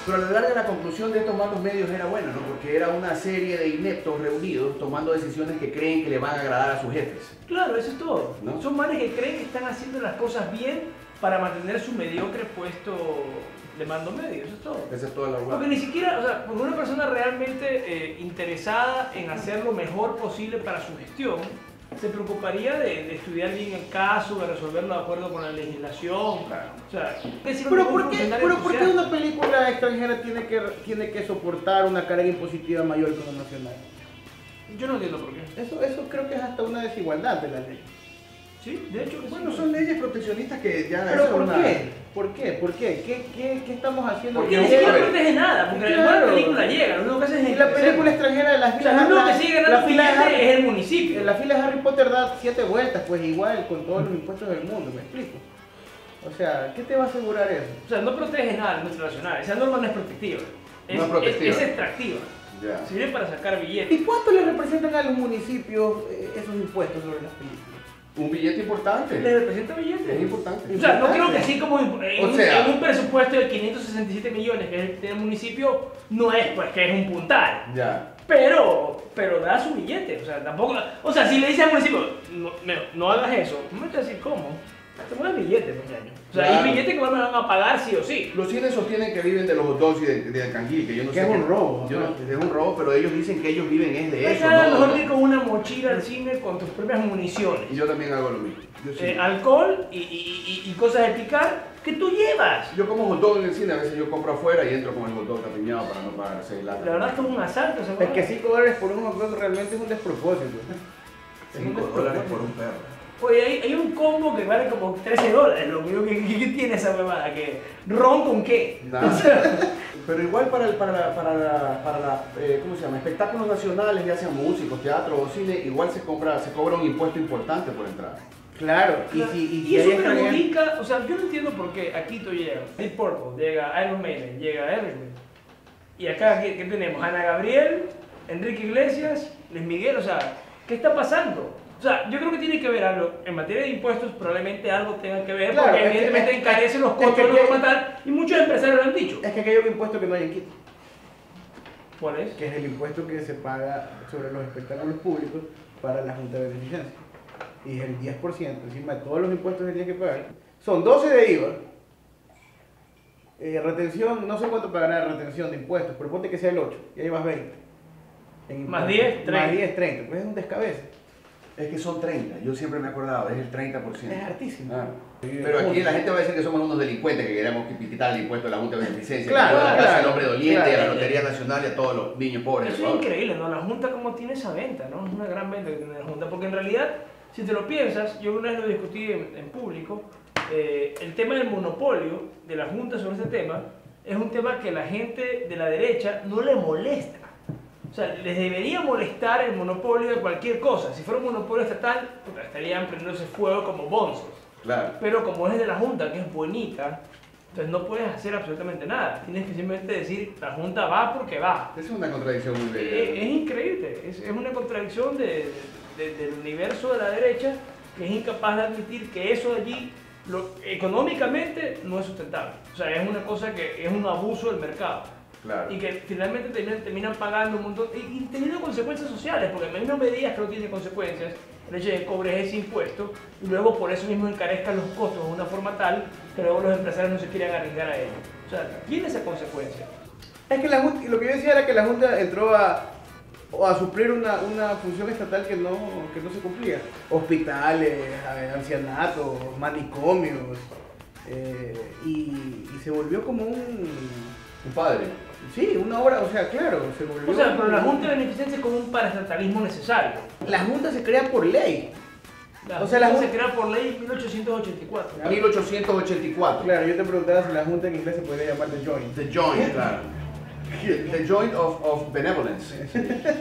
Pero a la larga la conclusión de estos malos medios era buena, ¿no? Porque era una serie de ineptos reunidos tomando decisiones que creen que le van a agradar a sus jefes. Claro, eso es todo. ¿No? Son manes que creen que están haciendo las cosas bien para mantener su mediocre puesto de mando medio, eso es todo. Esa es toda la Porque ni siquiera, o sea, porque una persona realmente interesada en hacer lo mejor posible para su gestión, se preocuparía de estudiar bien el caso, de resolverlo de acuerdo con la legislación. Claro. O sea, Pero ¿por qué una película extranjera tiene que soportar una carga impositiva mayor que una nacional? Yo no entiendo por qué. Eso creo que es hasta una desigualdad de la ley. Sí, de hecho que Bueno, sí. son leyes proteccionistas que ya... ¿Pero eso por es una- qué? ¿Por qué? ¿Por qué? ¿Qué estamos haciendo? Porque Porque ni a siquiera ver. protege nada, porque Claro. la película llega, lo único que hace es Y la película enriquecer. extranjera de las O sea, lo único que sigue ganando billete es el municipio. La fila de Harry Potter da 7 vueltas, pues igual con todos los impuestos del mundo, ¿me explico? O sea, ¿qué te va a asegurar eso? O sea, no protege nada la industria nacional. Esa norma no es protectiva. No es protectiva. Es extractiva. Ya. Sirve para sacar billetes. ¿Y cuánto le representan a los municipios esos impuestos sobre las películas? Un billete importante. Le representa billetes. Es importante. O sea, no creo que así como en sea- un presupuesto de 567 millones que es el que tiene el municipio, no es pues que es un puntal. Ya. Pero da su billete. O sea, tampoco. O sea, si le dice al municipio, no hagas eso, no me vas a decir cómo. Te pones billetes, muchacho. O sea, Claro. hay billetes que me van a pagar sí o sí. Los cines sostienen que viven de los hot dogs y del canguil, que yo no Que sé. es un qué- robo, yo no- aparte. es un robo, pero ellos dicen que ellos viven es de eso. Acá ¿no? mejor ir con una mochila al cine con tus propias municiones. Y yo también hago lo mismo. Yo, sí. Alcohol y cosas de picar que tú llevas. Yo como hot dog en el cine, a veces yo compro afuera y entro con el hot dog tapiñado para no pagar 6 latas. La verdad es que es un asalto. esa Es cosa. que $5 por un hot dog realmente es un despropósito. $5 por un perro. Oye, hay un combo que vale como $13. Lo único ¿qué tiene esa huevada? ¿Qué? ¿Ron con qué? Nada. Pero igual para ¿cómo se llama? Espectáculos nacionales, ya sean músicos, teatro o cine, igual se cobra un impuesto importante por entrar. Claro, Y si eso hay extranjeros- perjudica, o sea, yo no entiendo por qué a Quito llega Deep Purple, llega Iron Maiden, llega Aerosmith. Y acá, ¿qué tenemos? Ana Gabriel, Enrique Iglesias, Luis Miguel, o sea, ¿qué está pasando? O sea, yo creo que tiene que ver algo, en materia de impuestos probablemente algo tenga que ver, Claro, porque es que- evidentemente encarece los costos de lo tal, y muchos empresarios lo han dicho. Es que aquí hay un impuesto que no hay en Quito, ¿Cuál es? que es el impuesto que se paga sobre los espectáculos públicos para la Junta de Beneficencia. Y es el 10%, encima de todos los impuestos que tiene que pagar. Son 12 de IVA. Retención, no sé cuánto pagará de retención de impuestos, pero ponte que sea el 8, ya llevas 20. En Más impuestos. 10, 30. Más 10, 30, pues es un descabece. Es que son 30, yo siempre me he acordado, es el 30%. Es hartísimo. Ah. Pero aquí la gente va a decir que somos unos delincuentes que queremos quitar el impuesto a la Junta de Beneficencia, Claro, que a la Casa claro, del Hombre Doliente, claro. a la Lotería Nacional y a todos los niños pobres. Eso del es Ecuador. increíble, ¿no? La Junta como tiene esa venta, ¿no? Es una gran venta que tiene la Junta, porque en realidad, si te lo piensas, yo una vez lo discutí en público, el tema del monopolio de la Junta sobre este tema es un tema que la gente de la derecha no le molesta. O sea, les debería molestar el monopolio de cualquier cosa. Si fuera un monopolio estatal, puta, estarían prendiéndose fuego como bonzos. Claro. Pero como es de la Junta, que es bonita, entonces no puedes hacer absolutamente nada. Tienes que simplemente decir, la Junta va porque va. Esa es una contradicción muy bella. Es increíble, es una contradicción del universo de la derecha que es incapaz de admitir que eso allí económicamente no es sustentable. O sea, es una cosa que es un abuso del mercado. Claro. Y que finalmente terminan pagando un montón y teniendo consecuencias sociales, porque en las mismas medidas que no tiene consecuencias el hecho de que cobres ese impuesto y luego por eso mismo encarezcan los costos de una forma tal que luego los empresarios no se quieran arriesgar a ello. O sea, tiene esa consecuencia. Es que la Junta, lo que yo decía era que la Junta entró a suplir una función estatal que no se cumplía. Hospitales, ancianatos, manicomios, y se volvió como Un padre. Sí, una obra, o sea, claro, se volvió... O sea, pero la Junta de Beneficencia es como un paraestatalismo necesario. La Junta se crea por ley. La O sea, la Junta Junta- se crea por ley en 1884. 1884. Claro, yo te preguntaba si la Junta en inglés se podría llamar The Joint. The Joint, claro. The Joint of Benevolence.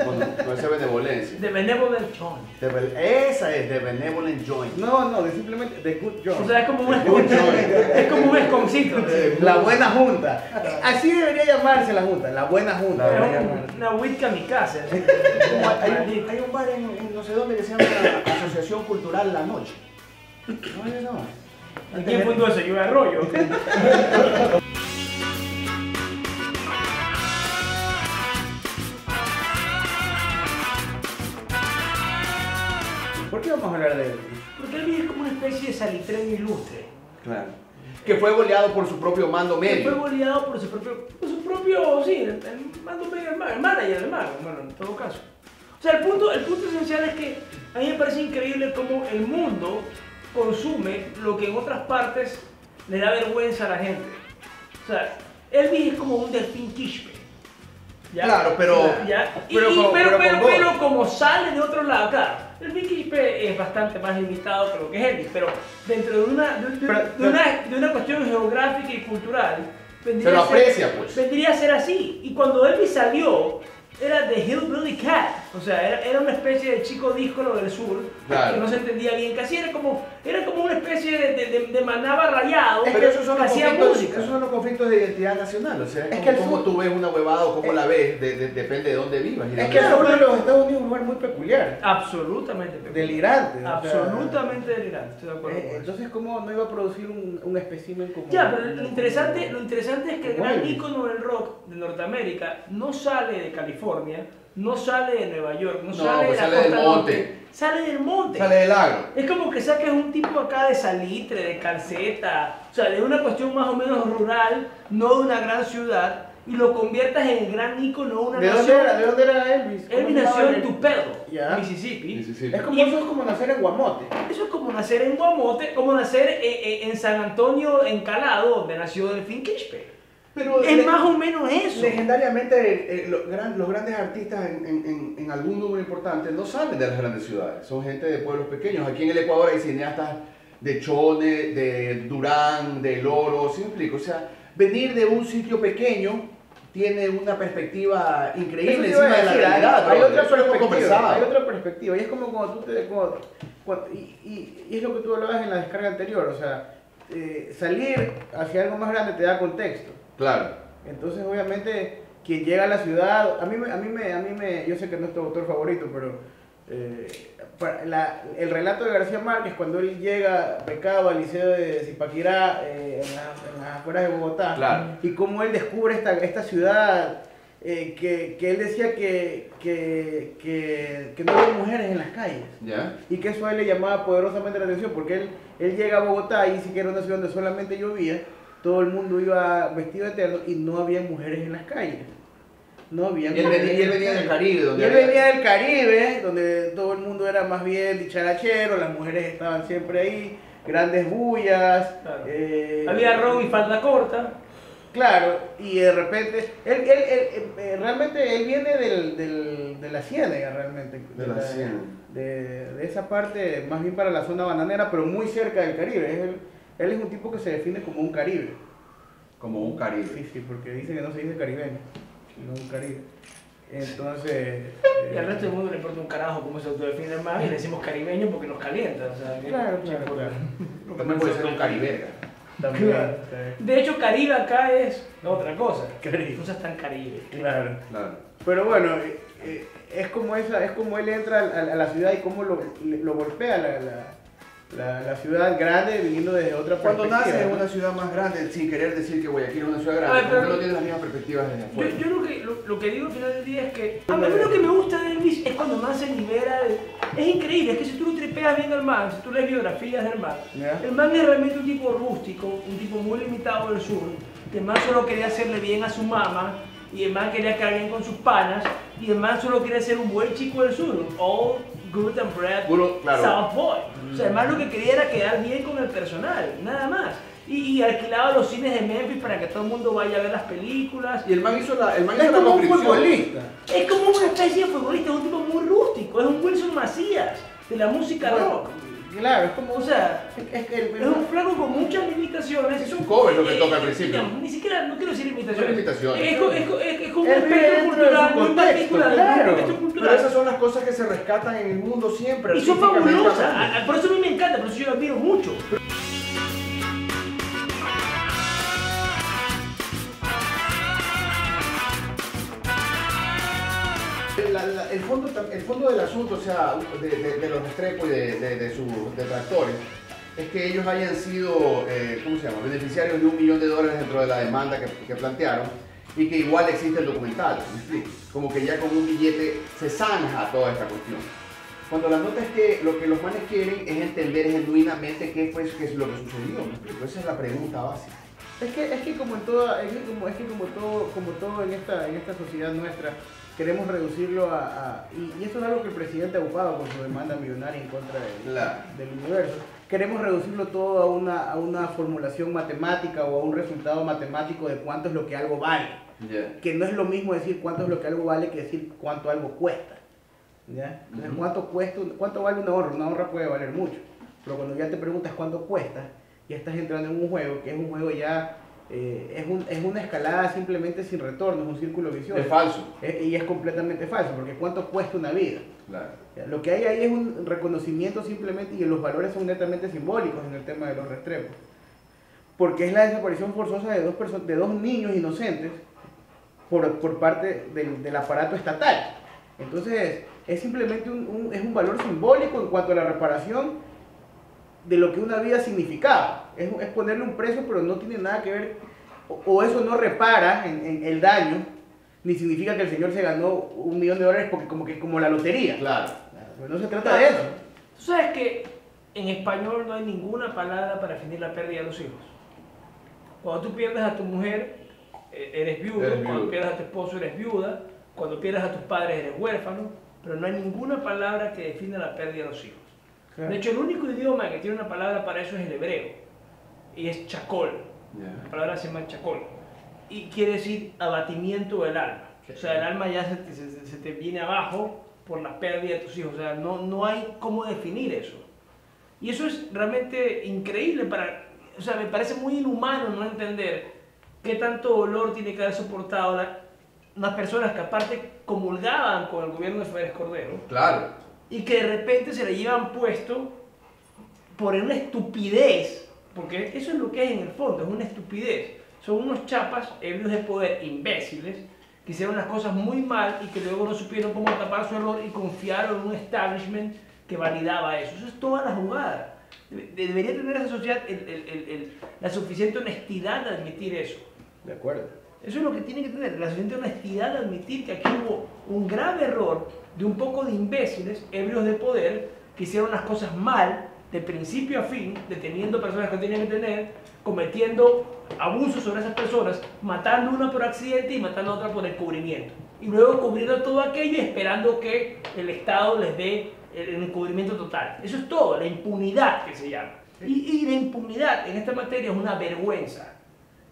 Con esa benevolencia. The Benevolent Joint. Esa es The Benevolent Joint. No, de simplemente The Good Joint. O sea, es como un Good Joint. es como un esconcito. La buena Junta. Así debería llamarse la Junta, la buena Junta. La debería Es llamarse. una wit kamikaze. así. Hay un bar en no sé dónde que se llama Asociación Cultural La Noche. ¿No es eso? ¿Y quién fundó eso? Yo Arroyo. hablar de Elvis. Porque Elvis es como una especie de salitrén ilustre. Claro. Que fue goleado por su propio mando Que fue medio. goleado por su propio, sí, el mando medio, el manager del mago, bueno, en todo caso. O sea, el punto esencial es que a mí me parece increíble cómo el mundo consume lo que en otras partes le da vergüenza a la gente. O sea, Elvis es como un delfín quispe. ¿Ya? Claro, pero- ¿Ya? pero como sale de otro lado, claro, el Big Quispe es bastante más limitado que lo que es Elvis, pero dentro de una cuestión geográfica y cultural, Se lo aprecia, pues. vendría a ser así. Y cuando Elvis salió, era The Hillbilly Cat, o sea, era una especie de chico díscolo del sur, Claro. que no se entendía bien casi, era como una especie de manaba rayado, Pero esos son, que los hacía conflictos, música. esos son los conflictos de identidad nacional. O sea, Es es que el como sur- tú ves una huevada o cómo la ves, depende de dónde vivas. Y de Es dónde que el eres. sur de los Estados Unidos es un lugar muy peculiar. Absolutamente peculiar. Delirante. o sea, Absolutamente delirante, estoy de acuerdo con eso. entonces, ¿cómo no iba a producir un espécimen como... Ya, pero lo interesante es que el gran Elvis? ícono del rock de Norteamérica no sale de California, no sale de Nueva York, no sale de pues la sale del costa monte. norte, sale del monte. Sale del agro. Es como que saques un tipo acá de Salitre, de Calceta, o sea, de una cuestión más o menos rural, no de una gran ciudad, y lo conviertas en el gran ícono de una ¿De dónde nación. era? ¿De dónde era Elvis? ¿Cómo Elvis se nació llamaba en él? Tupelo, Ya. Mississippi. Mississippi. Eso es como nacer en Guamote. Eso es como nacer en Guamote, como nacer en San Antonio, Encalado, donde nació Delfín Quispe. Pero Es más o menos eso. legendariamente los grandes artistas en algún número importante no salen de las grandes ciudades, son gente de pueblos pequeños. Aquí en el Ecuador hay cineastas de Chone, de Durán, de Loro, ¿sí me explico? O sea, venir de un sitio pequeño tiene una perspectiva increíble Eso te iba encima a de la decir, realidad. hay bro. otra Eso lo hemos perspectiva, conversado. hay otra perspectiva. Y es como cuando tú te... y es lo que tú hablabas en la descarga anterior, o sea, salir hacia algo más grande te da contexto. Claro. Entonces, obviamente, quien llega a la ciudad, yo sé que no es tu autor favorito, pero el relato de García Márquez, cuando él llega becado al liceo de Zipaquirá, en las afueras de Bogotá, Claro. y cómo él descubre esta ciudad, que él decía que no había mujeres en las calles. ¿Ya? Y que eso a él le llamaba poderosamente la atención, porque él llega a Bogotá y dice que era una ciudad donde solamente llovía, todo el mundo iba vestido de eterno y no había mujeres en las calles. No había Y él venía del Caribe, Y donde él había- venía del Caribe, donde todo el mundo era más bien dicharachero, las mujeres estaban siempre ahí, grandes bullas. Claro. Había rock y falda corta. Claro, y de repente, realmente él viene de la Ciénaga, realmente. De la Ciénaga. De esa parte, más bien para la zona bananera, pero muy cerca del Caribe. Él es un tipo que se define como un Caribe. Como un Caribe. Sí, porque dicen que no se dice caribeño, sino un Caribe. Entonces... Y al resto del mundo le importa un carajo cómo se autodefine más y le decimos caribeño porque nos calienta. O sea, Claro. También puede ser un cariberga. También. Claro. De hecho, Caribe acá es otra cosa. Caribe. No seas tan Caribe. Claro. Claro. Pero bueno, es como él entra a la ciudad y cómo lo golpea la ciudad grande viniendo desde otra Cuando perspectiva, naces en ¿no? una ciudad más grande, sin querer decir que Guayaquil es una ciudad Ay, grande, pero- porque no tienes las mismas perspectivas desde afuera. Yo lo que digo al final del día es que a mí lo que me gusta de Elvis es cuando más se libera es increíble, es que si tú lo tripeas bien al man, si tú lees biografías del man, Ya. el man es realmente un tipo rústico, un tipo muy limitado del sur, el man solo quería hacerle bien a su mamá y el man quería quedar bien con sus panas y el man solo quería ser un buen chico del sur, all good and bred Puro, claro. South Boy. O sea, el man lo que quería era quedar bien con el personal, nada más. Y alquilaba los cines de Memphis para que todo el mundo vaya a ver las películas. Y el man hizo la Es conscripción. como un futbolista. Es como una especie de futbolista, es un tipo muy rústico, es un Wilson Macías de la música rock. Claro, es como... O sea, es que es un flaco con muchas limitaciones. Es un cover lo que toca al principio. Digamos, ni siquiera, no quiero decir limitaciones. Son limitaciones. Es como un Él vive espectro dentro de su cultural muy contexto, particular. claro. Un espectro Pero cultural. esas son las cosas que se rescatan en el mundo siempre. Y son artísticamente fabulosas. hablando. Por eso a mí me encanta, por eso yo lo admiro mucho. El fondo del asunto, o sea, de los Restrepo y de sus detractores, es que ellos hayan sido, ¿cómo se llama?, beneficiarios de $1 millón dentro de la demanda que plantearon y que igual existe el documental, ¿me explico? Como que ya con un billete se zanja toda esta cuestión. Cuando la nota es que lo que los manes quieren es entender genuinamente qué fue qué es lo que sucedió. ¿Me explico? Esa es la pregunta básica. Es que como en toda, como todo en esta sociedad nuestra, queremos reducirlo y esto es algo que el presidente ha ocupado con su demanda millonaria en contra del universo. Queremos reducirlo todo a una formulación matemática o a un resultado matemático de cuánto es lo que algo vale. Yeah. Que no es lo mismo decir cuánto es lo que algo vale que decir cuánto algo cuesta. ¿Ya? Entonces, ¿cuánto vale una honra? Una honra puede valer mucho, pero cuando ya te preguntas cuánto cuesta, ya estás entrando en un juego que es un juego ya, es una escalada simplemente sin retorno, es un círculo vicioso. Es falso. Y es completamente falso, porque ¿cuánto cuesta una vida? Claro. ¿Ya? Lo que hay ahí es un reconocimiento simplemente, y los valores son netamente simbólicos en el tema de los rastremos, porque es la desaparición forzosa de dos niños inocentes por parte del aparato estatal. Entonces, es simplemente es un valor simbólico en cuanto a la reparación de lo que una vida significaba. Es ponerle un precio, pero no tiene nada que ver, o eso no repara en el daño, ni significa que el señor se ganó $1 millón porque como la lotería. Claro. No se trata de eso. Tú sabes que en español no hay ninguna palabra para definir la pérdida de los hijos. Cuando tú pierdes a tu mujer, eres viudo. Cuando pierdes a tu esposo, eres viuda. Cuando pierdes a tus padres, eres huérfano. Pero no hay ninguna palabra que defina la pérdida de los hijos. Claro. De hecho, el único idioma que tiene una palabra para eso es el hebreo. Y es chacol. Yeah. La palabra se llama chacol. Y quiere decir abatimiento del alma. O sea, el alma ya se te viene abajo por la pérdida de tus hijos. O sea, no hay cómo definir eso. Y eso es realmente increíble. O sea, me parece muy inhumano no entender qué tanto dolor tiene que haber soportado unas personas que aparte comulgaban con el gobierno de Férez Cordero. Claro. Y que de repente se le llevan puesto por una estupidez. Porque eso es lo que es en el fondo, es una estupidez. Son unos chapas ebrios de poder, imbéciles, que hicieron las cosas muy mal y que luego no supieron cómo tapar su error y confiaron en un establishment que validaba eso. Eso es toda la jugada. Debería tener esa sociedad la suficiente honestidad de admitir eso. De acuerdo. Eso es lo que tiene que tener, la suficiente honestidad de admitir que aquí hubo un grave error de un poco de imbéciles ebrios de poder que hicieron las cosas mal, de principio a fin, deteniendo personas que no tenían que tener, cometiendo abusos sobre esas personas, matando una por accidente y matando a otra por encubrimiento. Y luego cubriendo todo aquello y esperando que el Estado les dé el encubrimiento total. Eso es todo, la impunidad que se llama. Y la impunidad en esta materia es una vergüenza.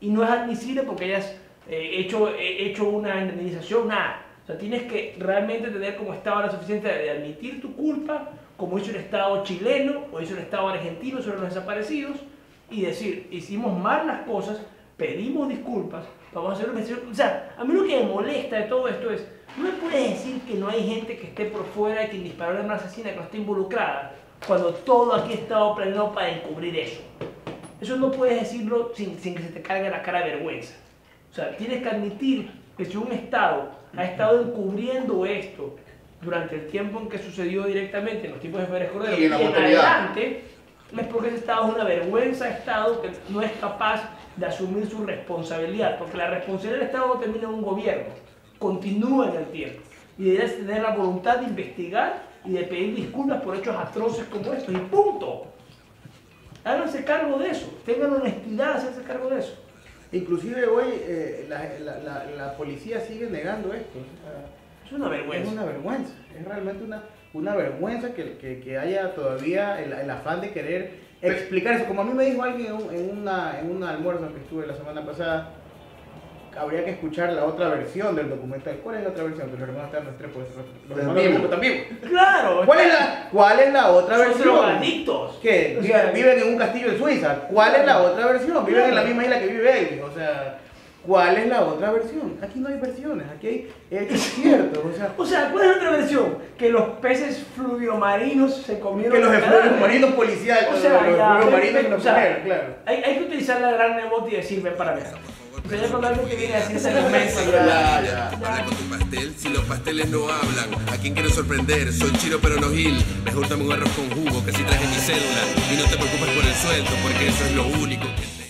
Y no es admisible porque hayas hecho una indemnización, nada. O sea, tienes que realmente tener como Estado la suficiente de admitir tu culpa, como hizo el Estado chileno o hizo el Estado argentino sobre los desaparecidos, y decir, hicimos mal las cosas, pedimos disculpas, vamos a hacer una investigación. O sea, a mí lo que me molesta de todo esto es, no me puedes decir que no hay gente que esté por fuera y que disparó a una asesina que no esté involucrada, cuando todo aquí ha estado planeado para encubrir eso. Eso no puedes decirlo sin que se te cargue la cara de vergüenza. O sea, tienes que admitir que si un Estado ha estado encubriendo esto durante el tiempo en que sucedió directamente, en los tiempos de Férez Cordero, y en adelante, es porque ese Estado es una vergüenza de Estado que no es capaz de asumir su responsabilidad, porque la responsabilidad del Estado no termina en un gobierno, continúa en el tiempo. Y deberías tener la voluntad de investigar y de pedir disculpas por hechos atroces como estos, y punto. Háganse cargo de eso, tengan honestidad de hacerse cargo de eso. Inclusive hoy la policía sigue negando esto. O sea, es una vergüenza. Es una vergüenza, es realmente una vergüenza que haya todavía el afán de querer explicar eso. Como a mí me dijo alguien en un almuerzo que estuve la semana pasada, habría que escuchar la otra versión del documental. ¿Cuál es la otra versión? Que los hermanos están Restrepo, los hermanos Restrepo están vivos. Claro. ¿Cuál es la otra Son versión? drogadictos. ¿Qué? O sea, Viven en un castillo en Suiza. ¿Cuál es la otra versión? Viven en la misma isla que vive Elvis. O sea, ¿cuál es la otra versión? Aquí no hay versiones, aquí hay hechos ciertos. O sea, ¿cuál es la otra versión? Que los peces fluviomarinos se comieron. Que los fluviomarinos policiales, o sea, los fluviomarinos los comieron, claro. Hay que utilizar la gran nebota y decir, ven para mí. Pero ya cuando alguien te viene a decir ese argumento, Ya. Habla con tu pastel, si los pasteles no hablan. ¿A quién quiero sorprender? Soy Chiro pero no Gil. Mejor dame un arroz con jugo que si traje mi cédula. Y no te preocupes por el sueldo porque eso es lo único que